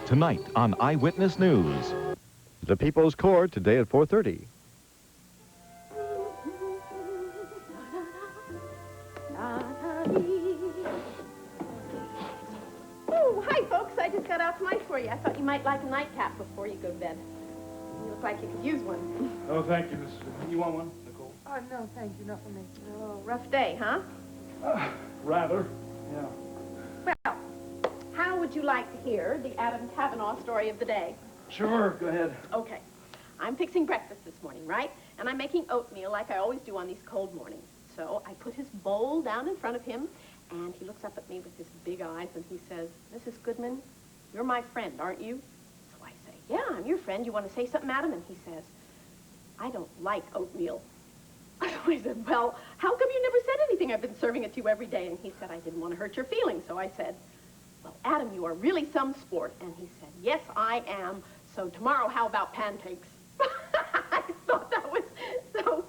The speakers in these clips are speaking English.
tonight on Eyewitness News. The People's Court today at 4:30. Oh, hi, folks. I just got out some ice for you. I thought you might like a nightcap before you go to bed. You look like you could use one. Oh, thank you, Mrs. Goodman. You want one, Nicole? Oh, no, thank you. Not for me. Oh, rough day, huh? Rather, yeah. Well, how would you like to hear the Adam Kavanaugh story of the day? Sure, go ahead. Okay. I'm fixing breakfast this morning, right? And I'm making oatmeal like I always do on these cold mornings. So I put his bowl down in front of him, and he looks up at me with his big eyes, and he says, Mrs. Goodman, you're my friend, aren't you? So I say, yeah, I'm your friend. You want to say something, Adam? And he says, I don't like oatmeal. So I said, well, how come you never said anything? I've been serving it to you every day. And he said, I didn't want to hurt your feelings. So I said, well, Adam, you are really some sport. And he said, yes, I am. So tomorrow, how about pancakes? I thought that was so...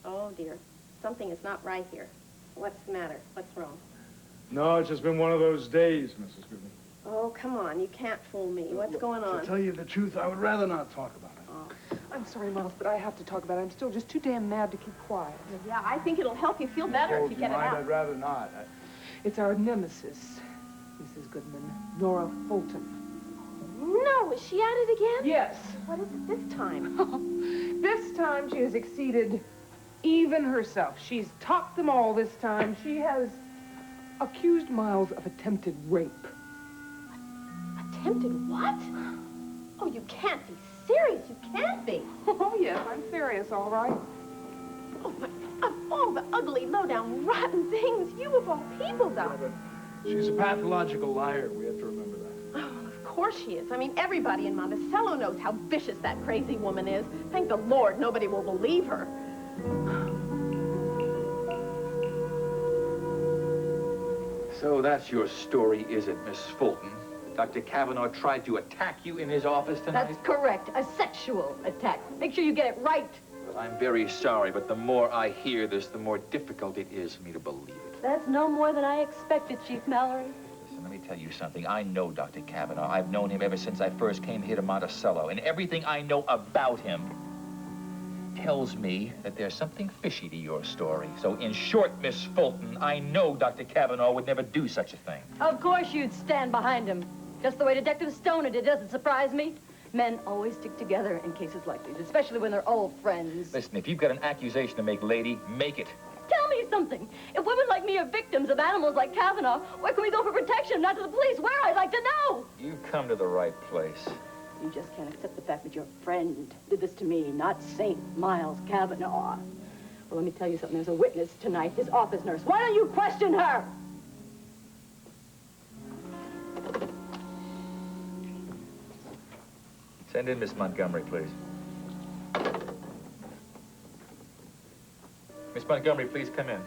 Oh, dear. Something is not right here. What's the matter? What's wrong? No, it's just been one of those days, Mrs. Goodman. Oh, come on. You can't fool me. What's going on? To tell you the truth, I would rather not talk about it. Oh. I'm sorry, Miles, but I have to talk about it. I'm still just too damn mad to keep quiet. Yeah, I think it'll help you feel better if you get it out. I'd rather not. It's our nemesis, Mrs. Goodman, Nora Fulton. No, is she at it again? Yes. What is it this time? This time she has exceeded even herself. She's topped them all this time. She has accused Miles of attempted rape. Attempted what? Oh, you can't be serious. You can't be. Oh, yes, I'm serious, all right. Oh, but of all the ugly, low-down, rotten things you of all people done. But she's a pathological liar. We have to remember that. Oh, of course she is. I mean, everybody in Monticello knows how vicious that crazy woman is. Thank the Lord nobody will believe her. So that's your story, is it, Miss Fulton? Dr. Kavanaugh tried to attack you in his office tonight? That's correct. A sexual attack. Make sure you get it right. Well, I'm very sorry, but the more I hear this, the more difficult it is for me to believe it. That's no more than I expected, Chief Mallory. Listen, let me tell you something. I know Dr. Kavanaugh. I've known him ever since I first came here to Monticello, and everything I know about him tells me that there's something fishy to your story. So, in short, Miss Fulton, I know Dr. Kavanaugh would never do such a thing. Of course you'd stand behind him. Just the way Detective Stone did. It doesn't surprise me. Men always stick together in cases like these, especially when they're old friends. Listen, if you've got an accusation to make, lady, make it. Tell me something. If women like me are victims of animals like Kavanaugh, where can we go for protection? Not to the police. Where? I'd like to know. You've come to the right place. You just can't accept the fact that your friend did this to me, not St. Miles Kavanaugh. Well, let me tell you something. There's a witness tonight, his office nurse. Why don't you question her? Send in Miss Montgomery, please. Miss Montgomery, please come in.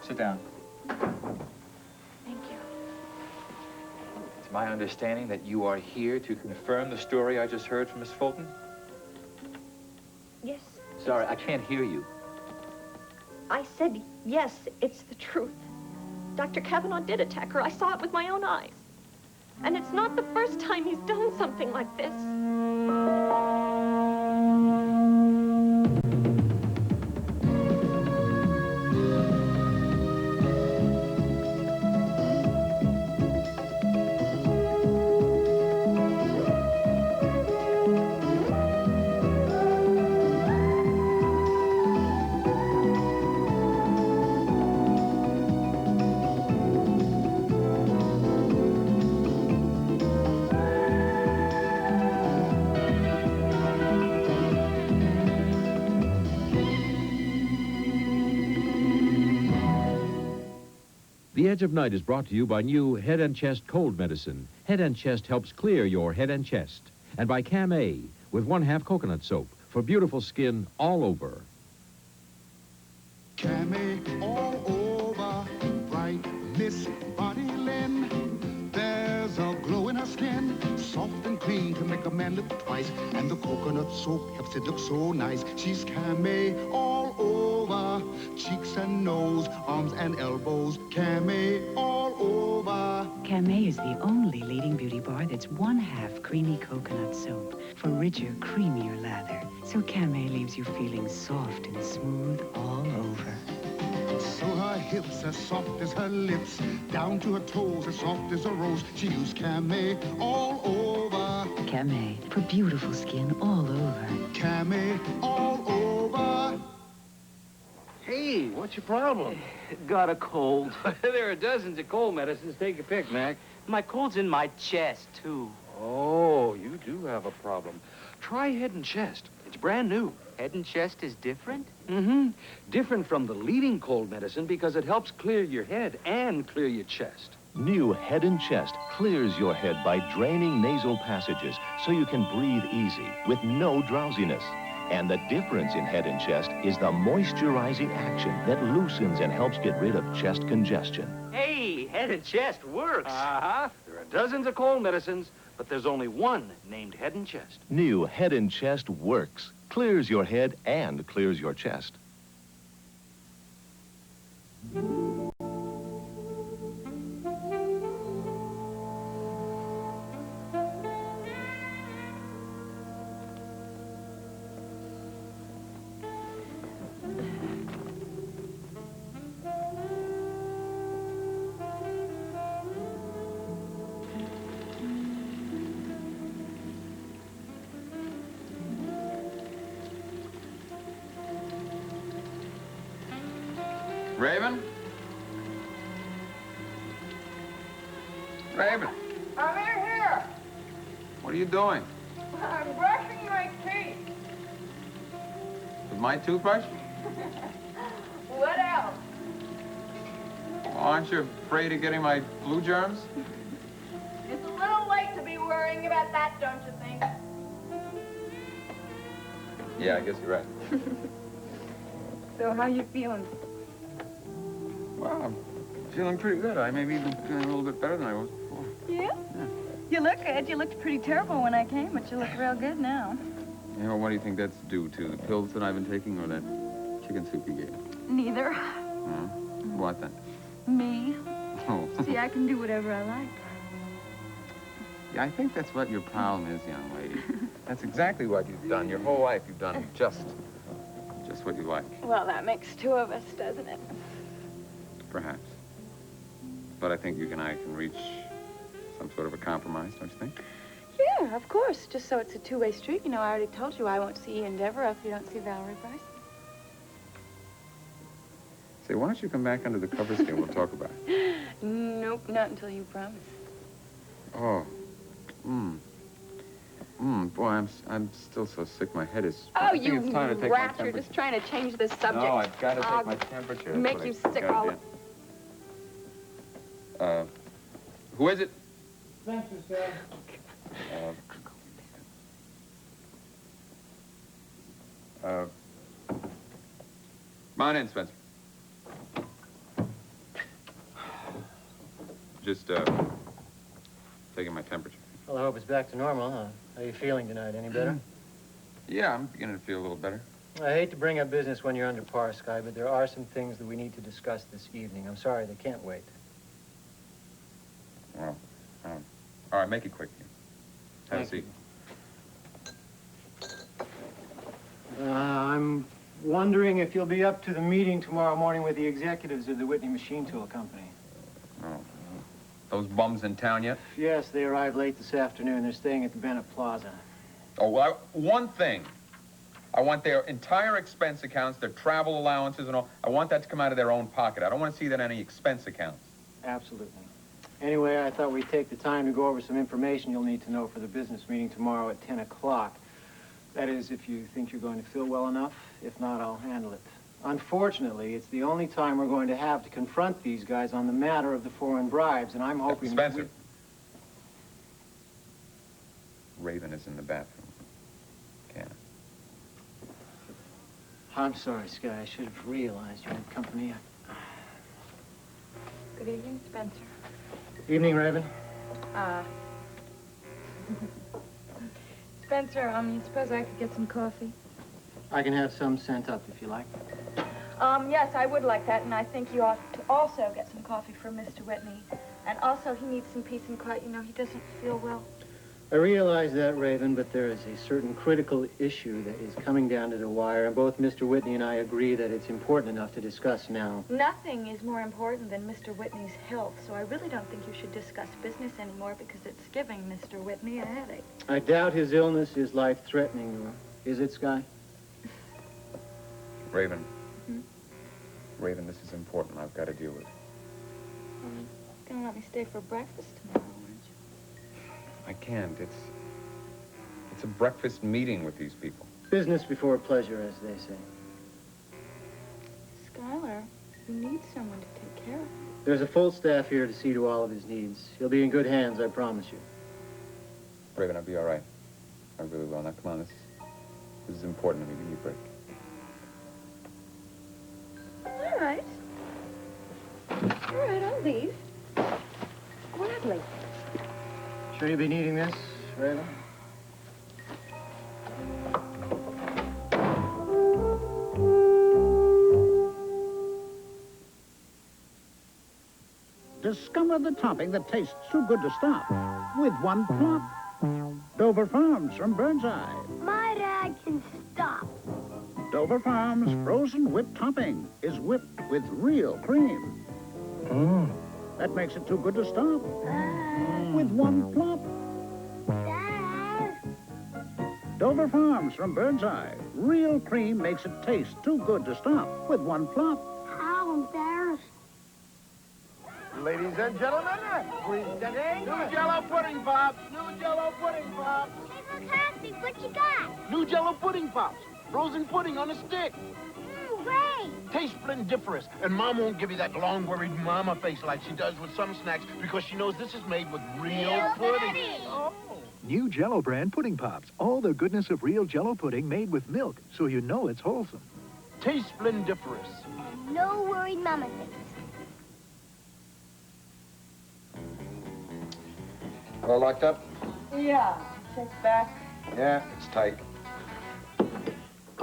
Sit down. Thank you. It's my understanding that you are here to confirm the story I just heard from Miss Fulton? Yes. Sorry, I can't hear you. I said yes, it's the truth. Dr. Kavanaugh did attack her. I saw it with my own eyes. And it's not the first time he's done something like this. The Edge of Night is brought to you by new Head and Chest Cold Medicine. Head and Chest helps clear your head and chest. And by Cam A with 1/2 coconut soap for beautiful skin all over. Cam A all over, bright Miss Bonnie Lynn. There's a glow in her skin, soft and clean to make a man look twice. And the coconut soap helps it look so nice. She's Cam A all over, cheeks and nose, arms and elbows. Cam A all over. Camay is the only leading beauty bar that's 1/2 creamy coconut soap for richer, creamier lather. So Camay leaves you feeling soft and smooth all over. So her hips as soft as her lips, down to her toes as soft as a rose. She used Camay all over. Camay, for beautiful skin all over. Camay all over. Hey, what's your problem? Got a cold. There are dozens of cold medicines. Take your pick, Mac. My cold's in my chest, too. Oh, you do have a problem. Try Head and Chest. It's brand new. Head and chest is different? Mm-hmm. Different from the leading cold medicine because it helps clear your head and clear your chest. New Head and Chest clears your head by draining nasal passages so you can breathe easy with no drowsiness. And the difference in Head and Chest is the moisturizing action that loosens and helps get rid of chest congestion. Hey, head and chest works. Uh-huh. There are dozens of cold medicines, but there's only one named Head and Chest. New Head and Chest works. Clears your head and clears your chest. Raven? Raven, I'm in here. what are you doing? I'm brushing my teeth. With my toothbrush? What else? Well, aren't you afraid of getting my flu germs? It's a little late to be worrying about that, don't you think? Yeah, I guess you're right. So how you feeling? Well, I'm feeling pretty good. I may be even feeling a little bit better than I was before. Yeah? You look good. You looked pretty terrible when I came, but you look real good now. You know, what do you think that's due to? The pills that I've been taking or that chicken soup you gave? Neither. Huh? What then? Me. Oh. See, I can do whatever I like. Yeah, I think that's what your problem is, young lady. That's exactly what you've done. Your whole life you've done just what you like. Well, that makes two of us, doesn't it? Perhaps. But I think you and I can reach some sort of a compromise, don't you think? Yeah, of course. Just so it's a two-way street. You know, I already told you I won't see Ian Devereux if you don't see Valerie Bryce. Say, why don't you come back under the covers here? We'll talk about it. Nope, not until you promise. Oh. Boy, I'm still so sick. My head is... Oh, I think you it's time to take my rat. You're temperature. just trying to change the subject. No, I've got to take I'll my temperature. That's make what you I sick gotta all do. the... Who is it? Spencer, sir. Come on in, Spencer. Just, taking my temperature. Well, I hope it's back to normal. How are you feeling tonight? Any better? Yeah, I'm beginning to feel a little better. I hate to bring up business when you're under par, Sky, but there are some things that we need to discuss this evening. I'm sorry, they can't wait. Well, all right, make it quick. Have a seat. I'm wondering if you'll be up to the meeting tomorrow morning with the executives of the Whitney Machine Tool Company. Oh. Those bums in town yet? Yes, they arrived late this afternoon. They're staying at the Bennett Plaza. Oh, well, one thing. I want their entire expense accounts, their travel allowances and all. I want that to come out of their own pocket. I don't want to see that on any expense accounts. Absolutely. Anyway, I thought we'd take the time to go over some information you'll need to know for the business meeting tomorrow at 10 o'clock. That is, if you think you're going to feel well enough. If not, I'll handle it. Unfortunately, it's the only time we're going to have to confront these guys on the matter of the foreign bribes, and I'm hoping... Spencer. Raven is in the bathroom. Can't. I'm sorry, Sky. I should have realized you had company. Good evening, Spencer. Evening, Raven. Spencer, you suppose I could get some coffee? I can have some sent up if you like. Yes, I would like that, and I think you ought to also get some coffee for Mr. Whitney. And also, he needs some peace and quiet. You know, he doesn't feel well. I realize that, Raven, but there is a certain critical issue that is coming down to the wire, and both Mr. Whitney and I agree that it's important enough to discuss now. Nothing is more important than Mr. Whitney's health, so I really don't think you should discuss business anymore because it's giving Mr. Whitney a headache. I doubt his illness is life-threatening, is it, Sky? Raven. Raven, this is important. I've got to deal with it. You're gonna let me stay for breakfast tomorrow, aren't you? I can't. It's a breakfast meeting with these people. Business before pleasure, as they say. Skylar, you need someone to take care of you. There's a full staff here to see to all of his needs. He'll be in good hands, I promise you. Raven, I'll be all right. I really will. Now, come on. This is important to me. Give me a break. All right. All right, I'll leave. Gladly. Sure you'll be needing this, Raven? Discover the topping that tastes too good to stop with one plop. Dover Farms from Birdseye. My dad can stop. Dover Farms frozen whipped topping is whipped with real cream. That makes it too good to stop with one plop. Dad. Dover Farms from Birdseye. Real cream makes it taste too good to stop with one plop. How embarrassing. Ladies and gentlemen, presenting new Jello pudding pops. New Jello pudding pops. Hey, fantastic. What you got? New Jello pudding pops. Frozen pudding on a stick. Great. Tastes splendiferous. And Mom won't give you that long, worried mama face like she does with some snacks because she knows this is made with real pudding. Oh. New Jello brand pudding pops. All the goodness of real Jello pudding made with milk, so you know it's wholesome. Tastes splendiferous. And no worried mama face. All locked up? Yeah. Check back. Yeah, it's tight.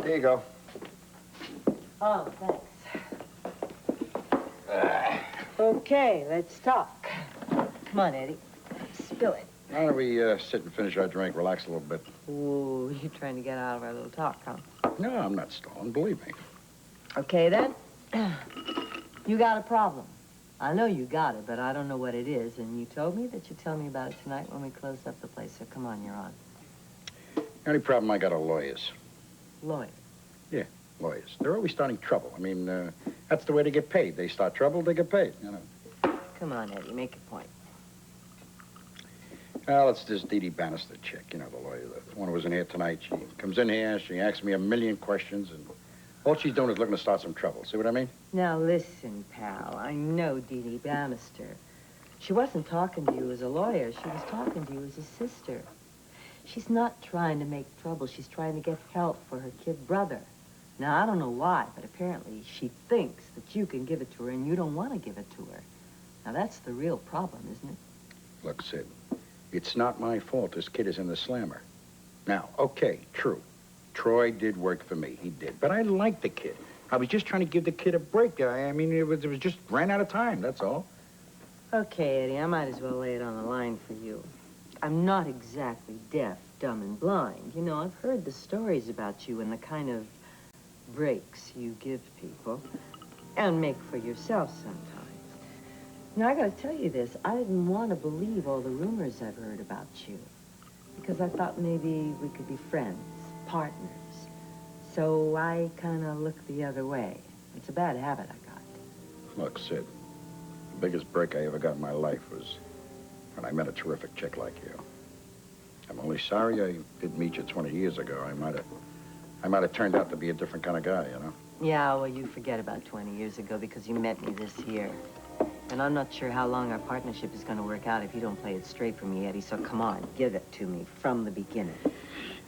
There you go. Oh, thanks. Okay, let's talk. Come on, Eddie. Spill it. Why don't we sit and finish our drink, relax a little bit? Ooh, you're trying to get out of our little talk, huh? No, I'm not stalling, believe me. Okay, then. You got a problem. I know you got it, but I don't know what it is, and you told me that you'd tell me about it tonight when we closed up the place, so come on, you're on. The only problem I got are lawyers. Lawyer? Yeah, lawyers. They're always starting trouble. I mean, that's the way they get paid. They start trouble, they get paid, you know. Come on, Eddie, make a point. Well, it's this Dee Dee Bannister chick, you know, the lawyer. The one who was in here tonight. She comes in here, she asks me a million questions, and all she's doing is looking to start some trouble. See what I mean? Now, listen, pal. I know Dee Dee Bannister. She wasn't talking to you as a lawyer. She was talking to you as a sister. She's not trying to make trouble. She's trying to get help for her kid brother. Now, I don't know why, but apparently she thinks that you can give it to her, and you don't want to give it to her. Now, that's the real problem, isn't it? Look, Sid, it's not my fault this kid is in the slammer. Now, okay, true. Troy did work for me. He did. But I liked the kid. I was just trying to give the kid a break. I mean, it was just ran out of time, that's all. Okay, Eddie, I might as well lay it on the line for you. I'm not exactly deaf, dumb, and blind. You know, I've heard the stories about you and the kind of breaks you give people and make for yourself sometimes. Now, I gotta tell you this. I didn't want to believe all the rumors I've heard about you because I thought maybe we could be friends. Partners. So I kind of look the other way. It's a bad habit I got. Look, Sid, the biggest break I ever got in my life was when I met a terrific chick like you. I'm only sorry I didn't meet you 20 years ago. I might have turned out to be a different kind of guy, you know? Yeah, well, you forget about 20 years ago because you met me this year. And I'm not sure how long our partnership is going to work out if you don't play it straight for me, Eddie. So come on, give it to me from the beginning.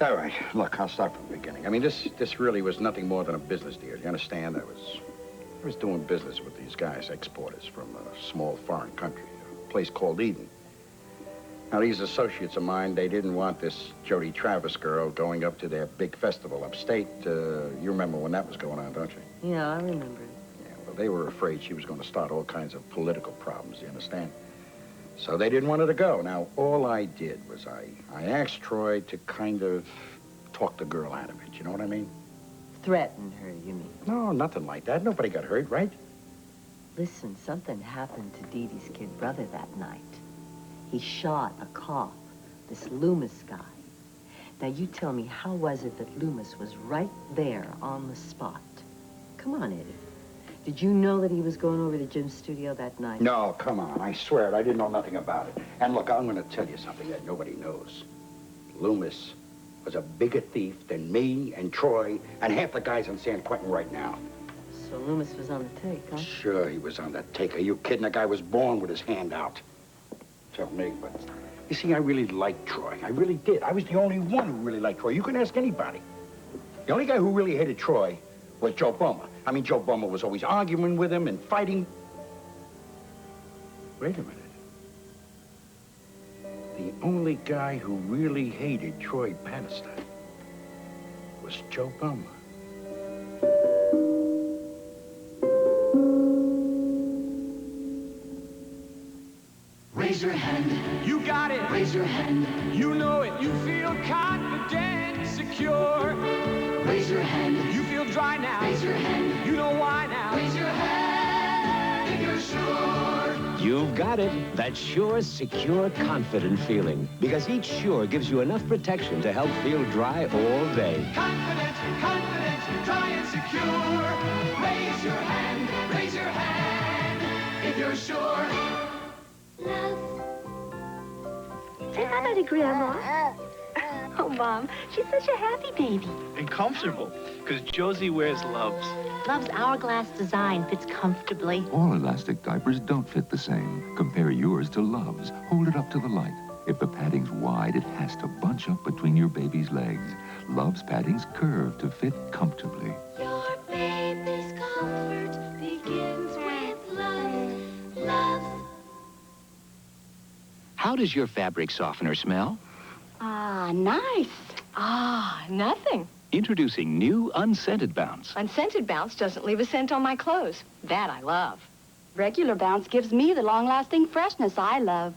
All right, look, I'll start from the beginning. I mean, this really was nothing more than a business deal. You understand? I was doing business with these guys, exporters from a small foreign country, a place called Eden. Now, these associates of mine, they didn't want this Jody Travis girl going up to their big festival upstate. You remember when that was going on, don't you? Yeah, I remember it. Yeah, well, they were afraid she was going to start all kinds of political problems, you understand? So they didn't want her to go. Now, all I did was I asked Troy to kind of talk the girl out of it. You know what I mean? Threatened her, you mean? No, nothing like that. Nobody got hurt, right? Listen, something happened to Dee Dee's kid brother that night. He shot a cop, this Loomis guy. Now, you tell me, how was it that Loomis was right there on the spot? Come on, Eddie. Did you know that he was going over to Jim's studio that night? No, come on. I swear it. I didn't know nothing about it. And look, I'm going to tell you something that nobody knows. Loomis was a bigger thief than me and Troy and half the guys in San Quentin right now. So Loomis was on the take, huh? Sure, he was on the take. Are you kidding? The guy was born with his hand out. Tell me, but... You see, I really liked Troy. I really did. I was the only one who really liked Troy. You can ask anybody. The only guy who really hated Troy was Joe Bummer. I mean, Joe Bummer was always arguing with him and fighting. Wait a minute. The only guy who really hated Troy Bannister was Joe Bummer. Raise your hand. You got it. Raise your hand. You know it. You feel confident, secure. Raise your hand. You feel dry now. Raise your hand. You know why now. Raise your hand if you're sure. You've got it. That sure, secure, confident feeling. Because each Sure gives you enough protection to help feel dry all day. Confident, confident, dry and secure. Raise your hand if you're sure. Say hi to Grandma. Oh, Mom, she's such a happy baby. And comfortable, because Josie wears Love's. Love's hourglass design fits comfortably. All elastic diapers don't fit the same. Compare yours to Love's. Hold it up to the light. If the padding's wide, it has to bunch up between your baby's legs. Love's padding's curved to fit comfortably. Your baby's comfort begins with love. Love. How does your fabric softener smell? Ah, nice. Ah, nothing. Introducing new Unscented Bounce. Unscented Bounce doesn't leave a scent on my clothes. That I love. Regular Bounce gives me the long-lasting freshness I love.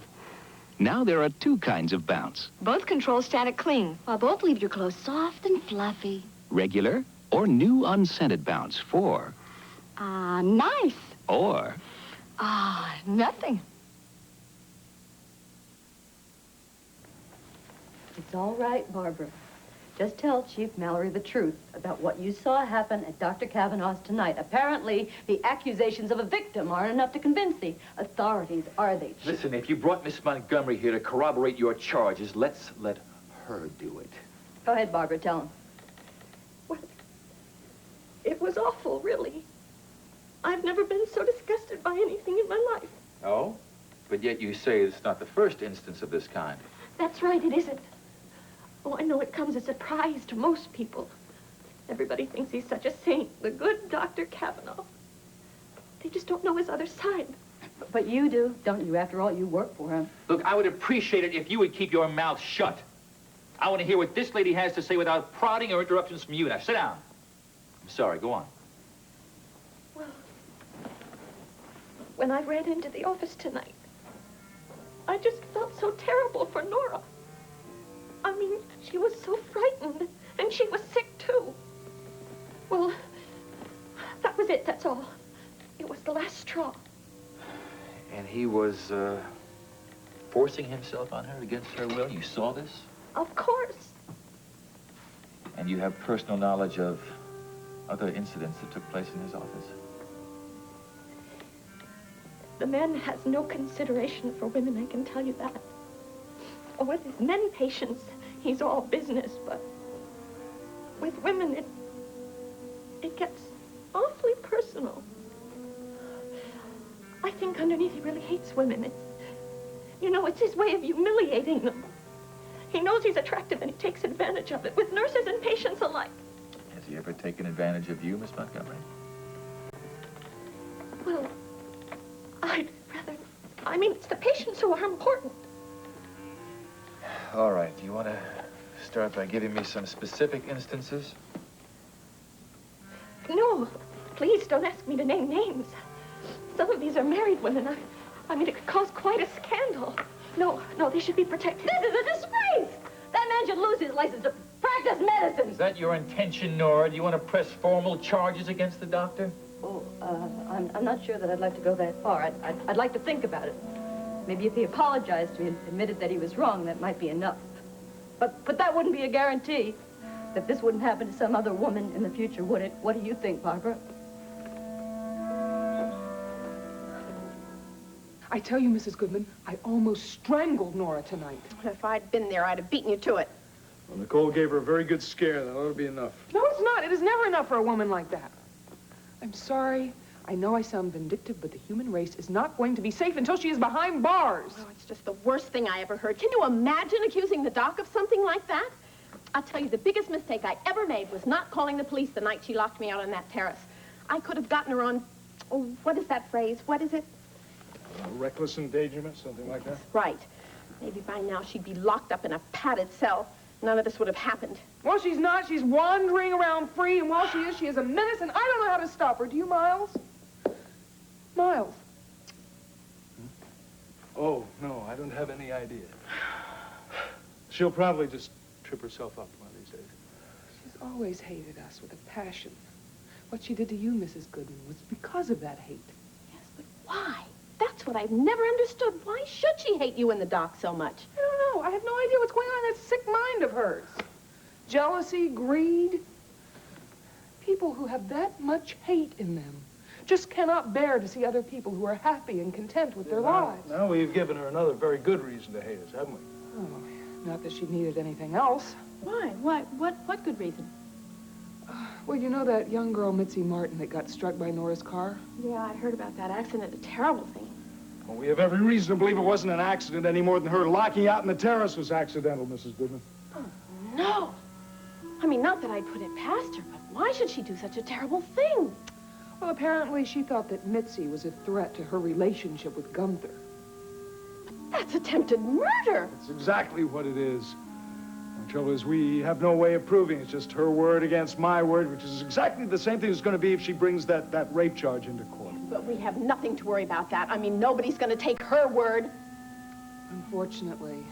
Now there are two kinds of Bounce. Both control static cling, while both leave your clothes soft and fluffy. Regular or new Unscented Bounce for... Ah, nice. Or... Ah, nothing. It's all right, Barbara. Just tell Chief Mallory the truth about what you saw happen at Dr. Kavanaugh's tonight. Apparently, the accusations of a victim aren't enough to convince the authorities, are they, Chief? Listen, if you brought Miss Montgomery here to corroborate your charges, let's let her do it. Go ahead, Barbara, tell him. Well, it was awful, really. I've never been so disgusted by anything in my life. Oh? But yet you say it's not the first instance of this kind. That's right, it isn't. Oh, I know it comes as a surprise to most people. Everybody thinks he's such a saint, the good Dr. Kavanaugh. They just don't know his other side. But you do, don't you? After all, you work for him. Look, I would appreciate it if you would keep your mouth shut. I want to hear what this lady has to say without prodding or interruptions from you. Now, sit down. I'm sorry, go on. Well, when I ran into the office tonight, I just felt so terrible for Nora. I mean, she was so frightened, and she was sick, too. Well, that was it, that's all. It was the last straw. And he was, forcing himself on her against her will? You saw this? Of course. And you have personal knowledge of other incidents that took place in his office? The man has no consideration for women, I can tell you that. With his men patients, he's all business, but with women, it gets awfully personal. I think underneath he really hates women. You know, it's his way of humiliating them. He knows he's attractive and he takes advantage of it, with nurses and patients alike. Has he ever taken advantage of you, Miss Montgomery? Well, I'd rather... I mean, it's the patients who are important. All right, do you want to start by giving me some specific instances? No, please don't ask me to name names. Some of these are married women. I I mean, it could cause quite a scandal. No, they should be protected. This is a disgrace! That man should lose his license to practice medicine. Is that your intention, Nora? Do you want to press formal charges against the doctor? Oh, I'm not sure that I'd like to go that far. I'd like to think about it. Maybe if he apologized to me and admitted that he was wrong, that might be enough. But that wouldn't be a guarantee that this wouldn't happen to some other woman in the future, would it? What do you think, Barbara? I tell you, Mrs. Goodman, I almost strangled Nora tonight. If I'd been there, I'd have beaten you to it. Well, Nicole gave her a very good scare. That ought to be enough. No, it's not. It is never enough for a woman like that. I'm sorry. I know I sound vindictive, but the human race is not going to be safe until she is behind bars. Oh, it's just the worst thing I ever heard. Can you imagine accusing the doc of something like that? I'll tell you, the biggest mistake I ever made was not calling the police the night she locked me out on that terrace. I could have gotten her on, oh, what is that phrase? What is it? Reckless endangerment, something like that? Right. Maybe by now she'd be locked up in a padded cell. None of this would have happened. Well, she's not. She's wandering around free, and while she is a menace, and I don't know how to stop her. Do you, Miles? Miles. Oh, no, I don't have any idea. She'll probably just trip herself up one of these days. She's always hated us with a passion. What she did to you, Mrs. Goodman, was because of that hate. Yes, but why? That's what I've never understood. Why should she hate you and the doc so much? I don't know. I have no idea what's going on in that sick mind of hers. Jealousy, greed. People who have that much hate in them just cannot bear to see other people who are happy and content with their lives. Now we've given her another very good reason to hate us, haven't we? Oh, not that she needed anything else. Why? What good reason? Well, you know that young girl, Mitzi Martin, that got struck by Nora's car? Yeah, I heard about that accident. A terrible thing. Well, we have every reason to believe it wasn't an accident any more than her locking out in the terrace was accidental, Mrs. Goodman. Oh, no. I mean, not that I'd put it past her, but why should she do such a terrible thing? Well, apparently she thought that Mitzi was a threat to her relationship with Gunther. That's attempted murder. That's exactly what it is. The trouble is we have no way of proving. It's just her word against my word, which is exactly the same thing it's going to be if she brings that rape charge into court. But we have nothing to worry about that. I mean, nobody's going to take her word. Unfortunately,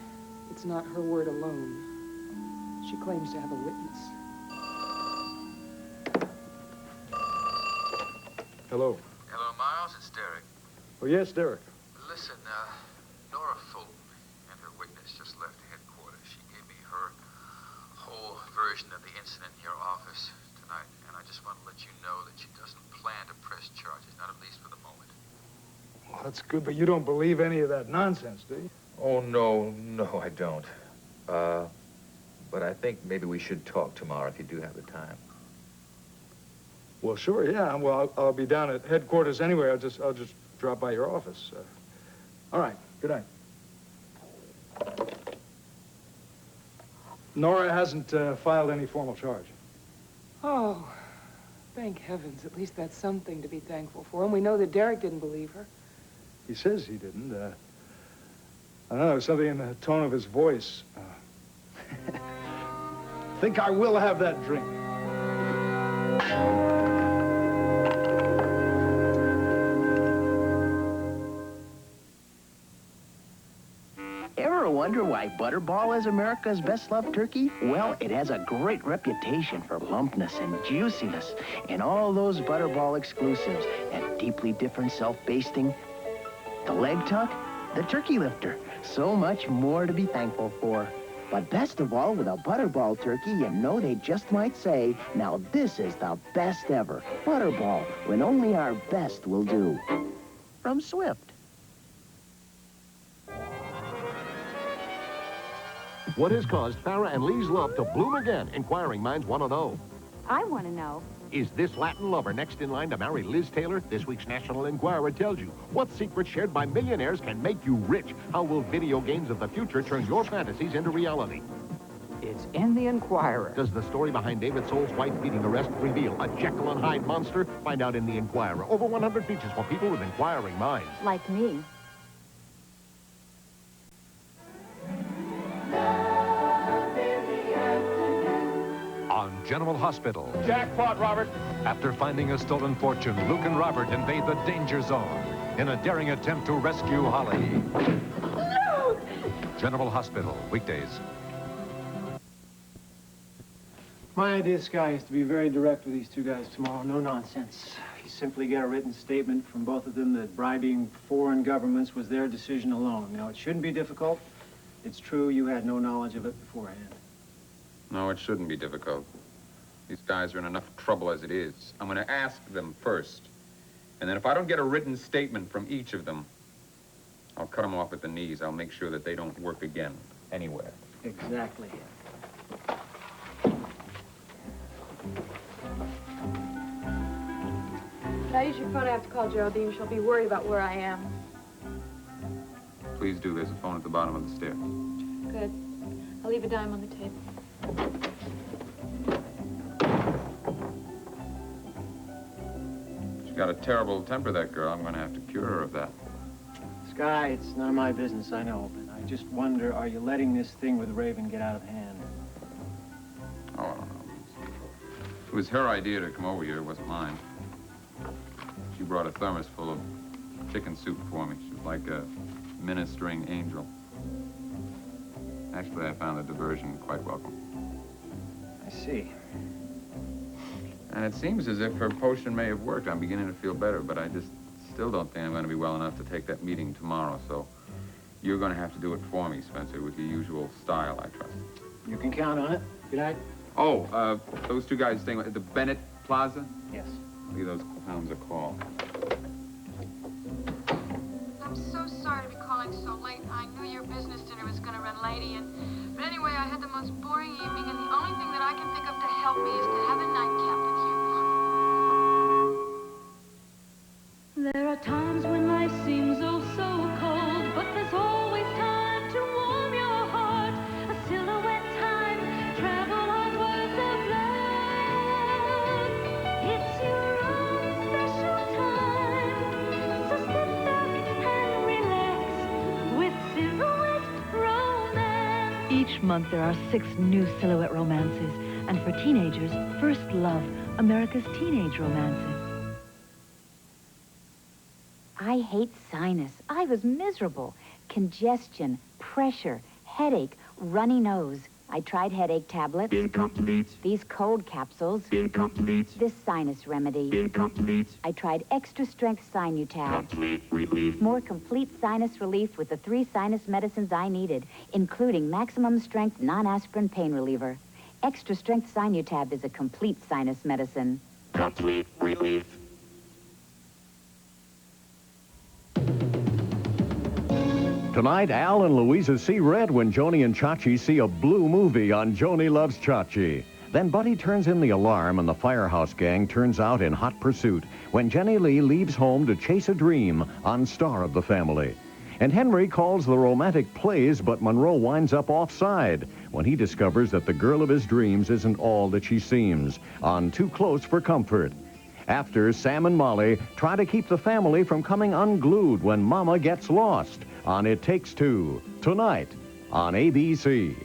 it's not her word alone. She claims to have a witness. Hello. Hello, Miles. It's Derek. Oh, yes, Derek. Listen, Nora Fulton and her witness just left headquarters. She gave me her whole version of the incident in your office tonight, and I just want to let you know that she doesn't plan to press charges, not at least for the moment. Well, that's good, but you don't believe any of that nonsense, do you? Oh, no, I don't. But I think maybe we should talk tomorrow if you do have the time. Well, sure, yeah. Well, I'll be down at headquarters anyway. I'll just drop by your office. All right. Good night. Nora hasn't filed any formal charge. Oh, thank heavens. At least that's something to be thankful for. And we know that Derek didn't believe her. He says he didn't. I don't know, something in the tone of his voice. Think I will have that drink. Ever wonder why Butterball is America's best-loved turkey? Well, it has a great reputation for plumpness and juiciness, and all those Butterball exclusives, that deeply different self-basting, the leg tuck, the turkey lifter, so much more to be thankful for. But best of all, with a Butterball turkey, you know they just might say, now this is the best ever. Butterball, when only our best will do. From Swift. What has caused Farrah and Lee's love to bloom again? Inquiring minds want to know. I want to know. Is this Latin lover next in line to marry Liz Taylor? This week's National Enquirer tells you. What secrets shared by millionaires can make you rich? How will video games of the future turn your fantasies into reality? It's in the Enquirer. Does the story behind David Soul's wife-beating arrest reveal a Jekyll and Hyde monster? Find out in the Enquirer. Over 100 features for people with inquiring minds. Like me. On General Hospital. Jackpot, Robert. After finding a stolen fortune, Luke and Robert invade the danger zone. in a daring attempt to rescue Holly. No! General Hospital, weekdays. My idea, Sky, is to be very direct with these two guys tomorrow. No nonsense. You simply get a written statement from both of them that bribing foreign governments was their decision alone. Now, it shouldn't be difficult. It's true you had no knowledge of it beforehand. No, it shouldn't be difficult. These guys are in enough trouble as it is. I'm going to ask them first. And then if I don't get a written statement from each of them, I'll cut them off at the knees. I'll make sure that they don't work again anywhere. Exactly. If I use your phone, I have to call Geraldine. She'll be worried about where I am. Please do. There's a phone at the bottom of the stairs. Good. I'll leave a dime on the table. She's got a terrible temper, that girl. I'm going to have to cure her of that. Sky, it's none of my business, I know, but I just wonder, are you letting this thing with Raven get out of hand? Oh, I don't know. It was her idea to come over here. It wasn't mine. She brought a thermos full of chicken soup for me. She was like a ministering angel. Actually, I found the diversion quite welcome. I see. And it seems as if her potion may have worked. I'm beginning to feel better, but I just still don't think I'm going to be well enough to take that meeting tomorrow. So you're going to have to do it for me, Spencer, with your usual style, I trust. You can count on it. Good night. Oh, those two guys staying at the Bennett Plaza? Yes. I'll give those clowns a call. I'm so sorry to be calling so late. I knew your business dinner was going to run late, Ian. But anyway, I had the most boring evening, and the only thing that I can think of to help me is to have a nightcap with you. There are times when life seems oh so cold, but there's always time to warm your heart. A silhouette time, travel on words of love. It's your own special time, so sit back and relax with Silhouette Romance. Each month there are 6 new Silhouette romances. And for teenagers, First Love, America's teenage romances. I hate sinus. I was miserable. Congestion, pressure, headache, runny nose. I tried headache tablets. Incomplete. These cold capsules. Incomplete. This sinus remedy. Incomplete. I tried extra strength Sinutab. Complete relief. More complete sinus relief with the 3 sinus medicines I needed, including maximum strength non-aspirin pain reliever. Extra strength Sinutab is a complete sinus medicine. Complete relief. Tonight, Al and Louisa see red when Joni and Chachi see a blue movie on Joni Loves Chachi. Then Buddy turns in the alarm and the Firehouse Gang turns out in hot pursuit when Jenny Lee leaves home to chase a dream on Star of the Family. And Henry calls the romantic plays, but Monroe winds up offside when he discovers that the girl of his dreams isn't all that she seems on Too Close for Comfort. After, Sam and Molly try to keep the family from coming unglued when Mama gets lost on It Takes Two, tonight on ABC.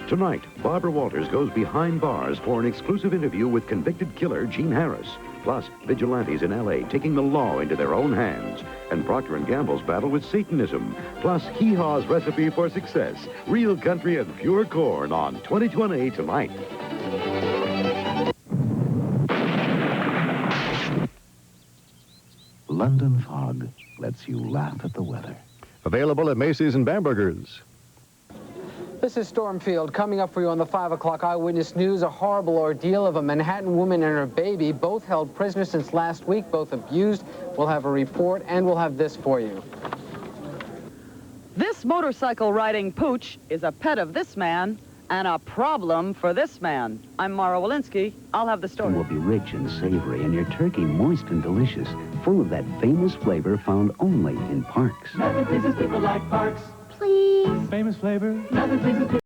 Tonight, Barbara Walters goes behind bars for an exclusive interview with convicted killer Gene Harris. Plus, vigilantes in L.A. taking the law into their own hands. And Procter & Gamble's battle with Satanism. Plus, Hee Haw's recipe for success. Real country and pure corn on 2020 tonight. London fog lets you laugh at the weather. Available at Macy's and Bamberger's. This is Stormfield. Coming up for you on the 5 o'clock Eyewitness News, a horrible ordeal of a Manhattan woman and her baby, both held prisoners since last week, both abused. We'll have a report, and we'll have this for you. This motorcycle-riding pooch is a pet of this man and a problem for this man. I'm Mara Walensky. I'll have the story. It will be rich and savory, and your turkey moist and delicious, full of that famous flavor found only in Parks. Nothing pleases people like Parks. Please. Famous flavor. Nothing pleases people.